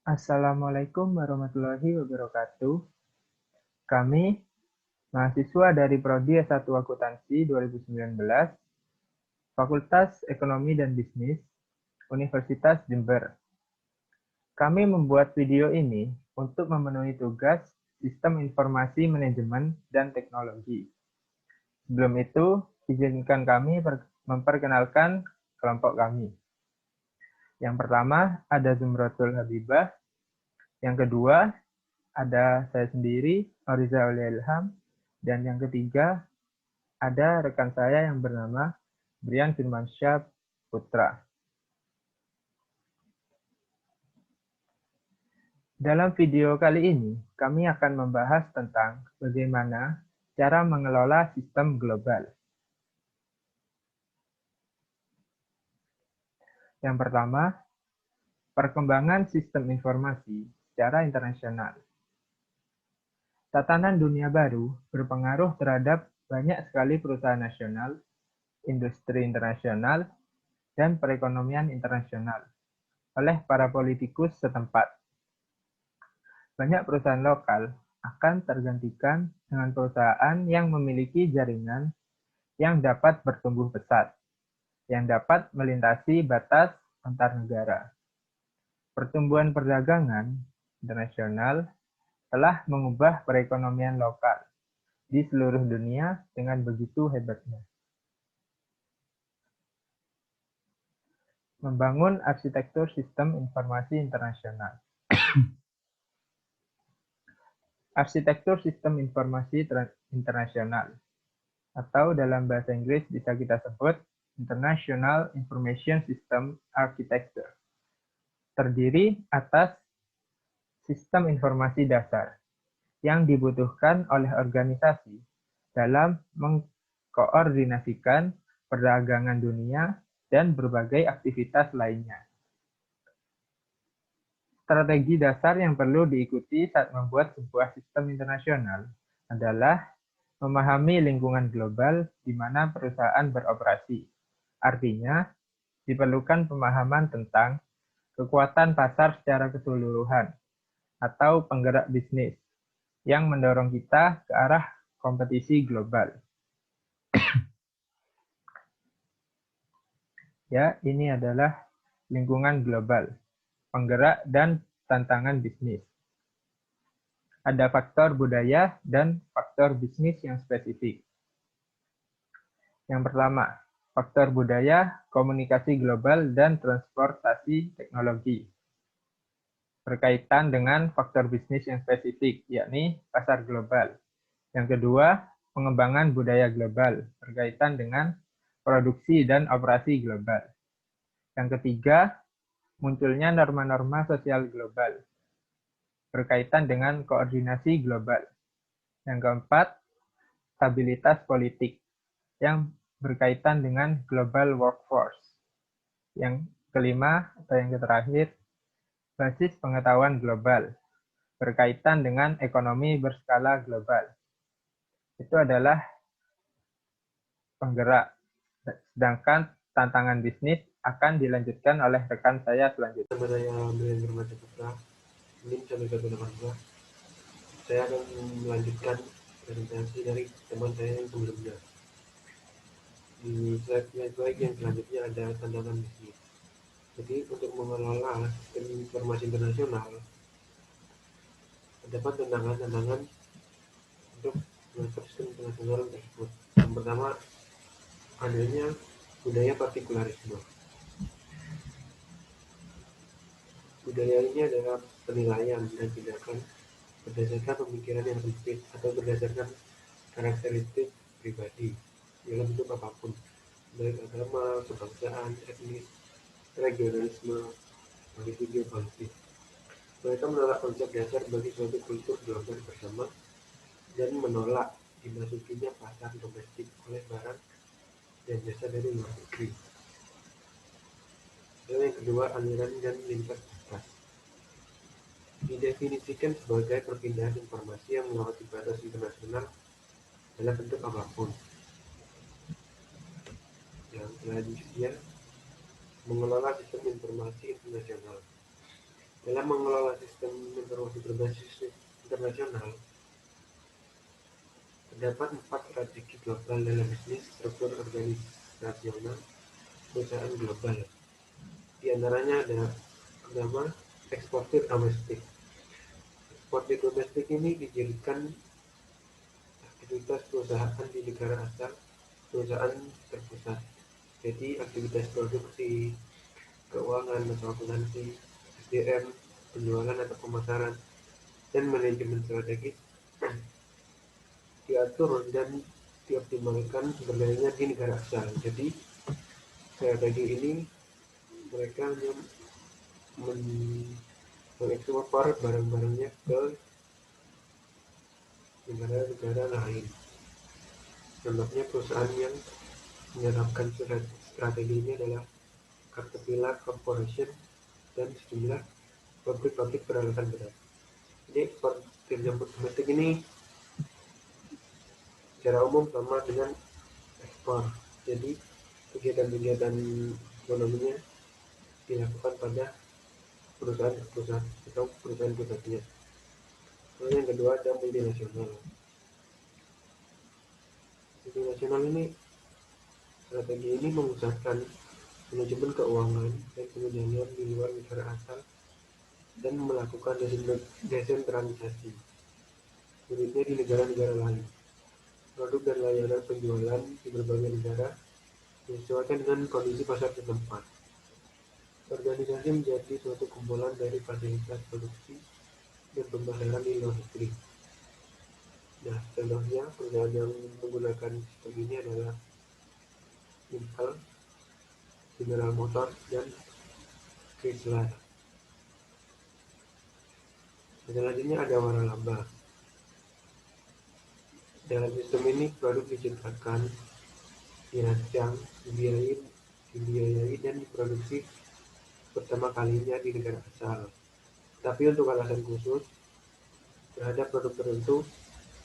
Assalamualaikum warahmatullahi wabarakatuh. Kami, mahasiswa dari Prodi S1 Akuntansi 2019, Fakultas Ekonomi dan Bisnis, Universitas Jember. Kami membuat video ini untuk memenuhi tugas Sistem Informasi Manajemen dan Teknologi. Sebelum itu, izinkan kami memperkenalkan kelompok kami. Yang pertama, ada Zumratul Habibah. Yang kedua, ada saya sendiri, Oriza Aulia Ilham, dan yang ketiga, ada rekan saya yang bernama Brian Firmansyah Putra. Dalam video kali ini, kami akan membahas tentang bagaimana cara mengelola sistem global. Yang pertama, perkembangan sistem informasi secara internasional. Tatanan dunia baru berpengaruh terhadap banyak sekali perusahaan nasional, industri internasional, dan perekonomian internasional oleh para politikus setempat. Banyak perusahaan lokal akan tergantikan dengan perusahaan yang memiliki jaringan yang dapat bertumbuh pesat, yang dapat melintasi batas antar negara. Pertumbuhan perdagangan internasional telah mengubah perekonomian lokal di seluruh dunia dengan begitu hebatnya. Membangun arsitektur sistem informasi internasional. Arsitektur sistem informasi internasional, atau dalam bahasa Inggris bisa kita sebut International Information System Architecture, terdiri atas sistem informasi dasar yang dibutuhkan oleh organisasi dalam mengkoordinasikan perdagangan dunia dan berbagai aktivitas lainnya. Strategi dasar yang perlu diikuti saat membuat sebuah sistem internasional adalah memahami lingkungan global di mana perusahaan beroperasi. Artinya, diperlukan pemahaman tentang kekuatan pasar secara keseluruhan atau penggerak bisnis yang mendorong kita ke arah kompetisi global. Ya, ini adalah lingkungan global, penggerak dan tantangan bisnis. Ada faktor budaya dan faktor bisnis yang spesifik. Yang pertama, faktor budaya, komunikasi global, dan transportasi teknologi. Berkaitan dengan faktor bisnis yang spesifik, yakni pasar global. Yang kedua, pengembangan budaya global, berkaitan dengan produksi dan operasi global. Yang ketiga, munculnya norma-norma sosial global, berkaitan dengan koordinasi global. Yang keempat, stabilitas politik, yang berkaitan dengan global workforce. Yang kelima, atau yang terakhir, basis pengetahuan global, berkaitan dengan ekonomi berskala global. Itu adalah penggerak, sedangkan tantangan bisnis akan dilanjutkan oleh rekan saya selanjutnya. Nama saya Brian Firmansyah Putra, NIM 1182. Saya akan melanjutkan presentasi dari teman saya yang sebelumnya. Di slide yang selanjutnya ada tantangan bisnis. Jadi untuk mengelola sistem informasi internasional, terdapat tantangan-tantangan untuk mengatur sistem internasional tersebut. Yang pertama, adanya budaya partikularisme. Budaya ini adalah penilaian dan tindakan berdasarkan pemikiran yang sempit atau berdasarkan karakteristik pribadi dalam bentuk apapun, baik agama, kebangsaan, etnis, regionalisme, politik geopolitik. Mereka menolak konsep dasar bagi suatu kultur global bersama dan menolak dimasukinya pasar domestik oleh barang dan jasa dari luar negeri. Dan yang kedua, aliran dan lintas batas. Didefinisikan sebagai perpindahan informasi yang melewati batas internasional dalam bentuk apapun. Yang selanjutnya, mengelola sistem informasi internasional. Dalam mengelola sistem informasi berbasis internasional, terdapat 4 strategi global dalam bisnis struktur organisasional perusahaan global. Di antaranya ada pertama, eksportir domestik. Eksportir domestik ini dijadikan aktivitas perusahaan di negara asal perusahaan terpusat. Jadi aktivitas produksi, keuangan atau akuntansi, SDM, penjualan atau pemasaran, dan manajemen strategis diatur dan dioptimalkan berdayanya di negara asal. Jadi strategi ini mereka hanya mengekspor barang-barangnya ke negara-negara lain. Contohnya perusahaan yang menerapkan strategi ini adalah Caterpillar Corporation dan sejumlah pabrik-pabrik peralatan berat. Jadi ekspor domestik ini secara umum sama dengan ekspor. Jadi kegiatan-kegiatan ekonominya dilakukan pada perusahaan-perusahaan atau perusahaan-perusahaannya. Lalu yang kedua ada multinasional. Multinasional ini strategi ini mengusahakan manajemen keuangan dan pengendalian di luar negara asal dan melakukan desentralisasi unitnya di negara-negara lain. Produk dan layanan penjualan di berbagai negara disesuaikan dengan kondisi pasar setempat. Organisasi menjadi suatu kumpulan dari fasilitas produksi dan pemasaran di luar negeri. Nah, contohnya perusahaan yang menggunakan sistem ini adalah Intel, General Motors, dan Chrysler. Selanjutnya ada waralaba. Dalam sistem ini produk diciptakan, dirancang, dibiayai dan diproduksi pertama kalinya di negara asal. Tapi untuk alasan khusus terhadap produk tertentu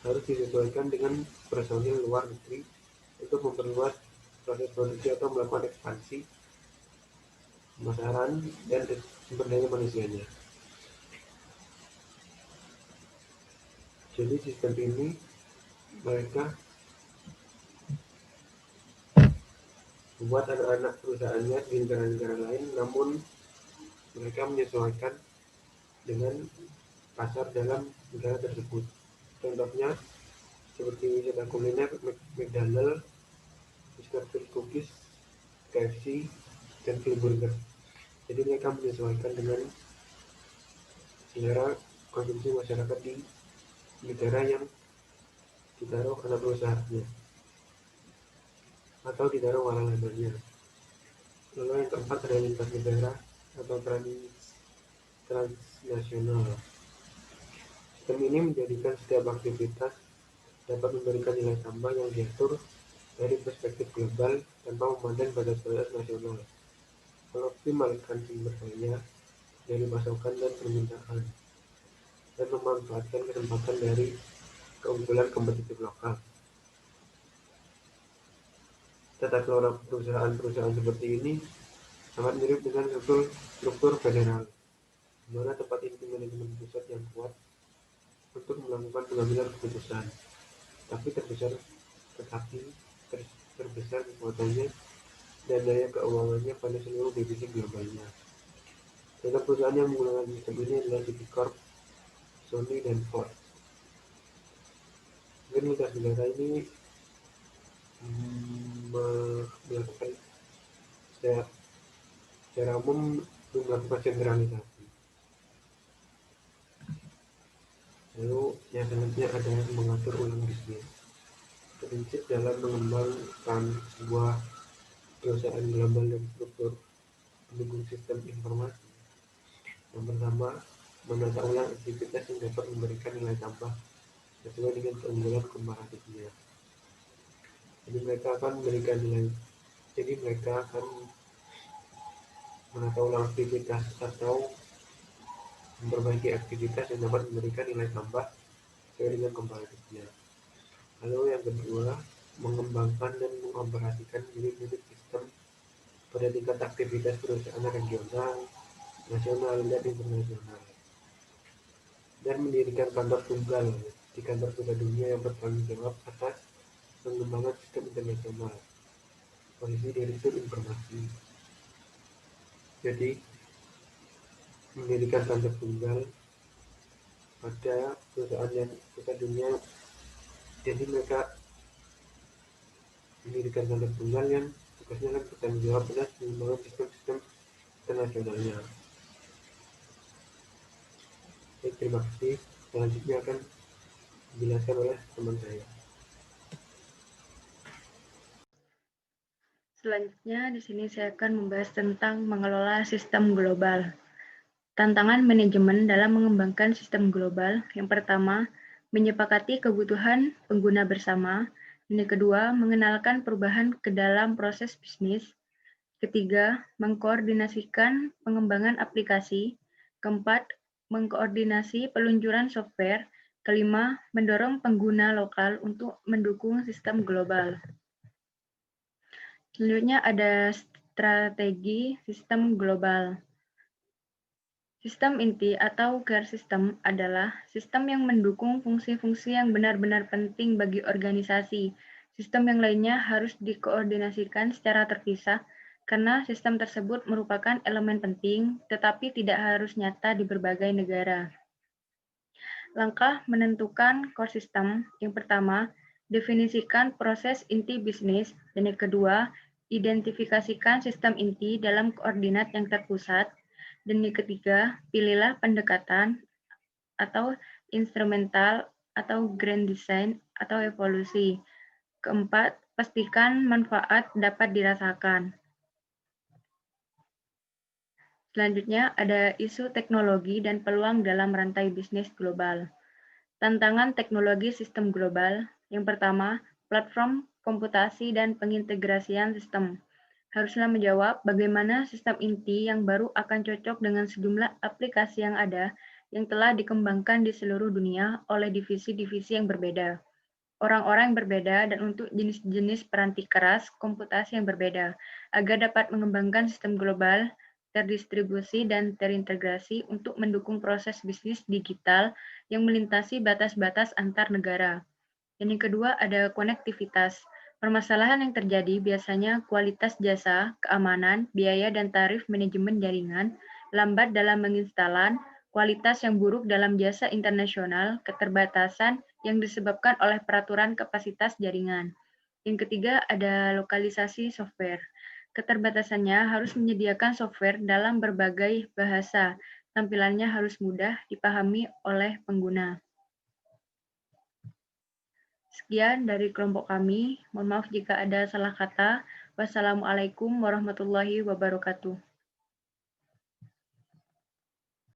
harus disesuaikan dengan personil luar negeri untuk memperluas proses produksi atau melakukan ekspansi pemasaran dan sumber daya manusianya. Jadi sistem ini mereka membuat anak-anak perusahaannya di negara-negara lain, namun mereka menyesuaikan dengan pasar dalam negara tersebut. Contohnya seperti wisata kuliner McDonald's, Mr. Fish Cookies, KFC, dan Phil Burger. Jadi mereka menyesuaikan dengan selera konsumsi masyarakat di negara yang ditaruh anak perusahaannya atau ditaruh waralabanya. Lalu yang keempat ada lintas negara atau transnasional. Sistem ini menjadikan setiap aktivitas dapat memberikan nilai tambah yang diatur dari perspektif global tanpa memandang batas-batas nasional, mengoptimalkan sumber daya dari pasokan dan permintaan, dan memanfaatkan kesempatan dari keunggulan kompetitif lokal. Tata kelola perusahaan-perusahaan seperti ini sangat mirip dengan struktur federal, di mana tempat inti manajemen pusat yang kuat untuk melakukan pengambilan keputusan, tetapi terbesar kekuatannya dan daya keuangannya pada seluruh divisi globalnya. Contoh perusahaan yang menggunakan sistem ini adalah Citicorp, Sony, dan Ford. Mungkin lintas negara ini melakukan secara umum melakukan sentralisasi. Lalu yang selanjutnya ada mengatur ulang bisnis. Prinsip dalam mengembangkan sebuah perusahaan global dan struktur pendukung sistem informasi. Yang pertama, menata ulang aktivitas yang dapat memberikan nilai tambah sesuai dengan keunggulan komparatifnya. Jadi mereka akan menata ulang aktivitas atau memperbaiki aktivitas yang dapat memberikan nilai tambah sesuai dengan komparatifnya. Lalu yang kedua, mengembangkan dan mengoperasikan unit-unit sistem pada tingkat aktivitas perusahaan regional, nasional dan internasional, dan mendirikan kantor tunggal di kantor pusat dunia yang bertanggung jawab atas pengembangan sistem internasional. Posisi direktur informasi. Jadi mendirikan kantor tunggal pada perusahaan yang pusat dunia, jadi mereka mendirikan kantor tunggal yang tugasnya akan bertanggung jawab atas pengembangan sistem-sistem internasionalnya. Baik, terima kasih. Selanjutnya akan dijelaskan oleh teman saya. Selanjutnya di sini saya akan membahas tentang mengelola sistem global. Tantangan manajemen dalam mengembangkan sistem global. Yang pertama, menyepakati kebutuhan pengguna bersama. Yang kedua, mengenalkan perubahan ke dalam proses bisnis. Ketiga, mengkoordinasikan pengembangan aplikasi. Keempat, mengkoordinasi peluncuran software. Kelima, mendorong pengguna lokal untuk mendukung sistem global. Selanjutnya ada strategi sistem global. Sistem inti atau core system adalah sistem yang mendukung fungsi-fungsi yang benar-benar penting bagi organisasi. Sistem yang lainnya harus dikoordinasikan secara terpisah karena sistem tersebut merupakan elemen penting tetapi tidak harus nyata di berbagai negara. Langkah menentukan core system. Yang pertama, definisikan proses inti bisnis, dan yang kedua, identifikasikan sistem inti dalam koordinat yang terpusat. Dan yang ketiga, pilihlah pendekatan atau instrumental atau grand design atau evolusi. Keempat, pastikan manfaat dapat dirasakan. Selanjutnya ada isu teknologi dan peluang dalam rantai bisnis global. Tantangan teknologi sistem global. Yang pertama, platform komputasi dan pengintegrasian sistem. Haruslah menjawab bagaimana sistem inti yang baru akan cocok dengan sejumlah aplikasi yang ada yang telah dikembangkan di seluruh dunia oleh divisi-divisi yang berbeda, orang-orang yang berbeda, dan untuk jenis-jenis peranti keras komputasi yang berbeda, agar dapat mengembangkan sistem global, terdistribusi, dan terintegrasi untuk mendukung proses bisnis digital yang melintasi batas-batas antar negara. Dan yang kedua ada konektivitas. Permasalahan yang terjadi biasanya kualitas jasa, keamanan, biaya dan tarif manajemen jaringan, lambat dalam menginstalan, kualitas yang buruk dalam jasa internasional, keterbatasan yang disebabkan oleh peraturan kapasitas jaringan. Yang ketiga ada lokalisasi software. Keterbatasannya harus menyediakan software dalam berbagai bahasa. Tampilannya harus mudah dipahami oleh pengguna. Sekian dari kelompok kami. Mohon maaf jika ada salah kata. Wassalamualaikum warahmatullahi wabarakatuh.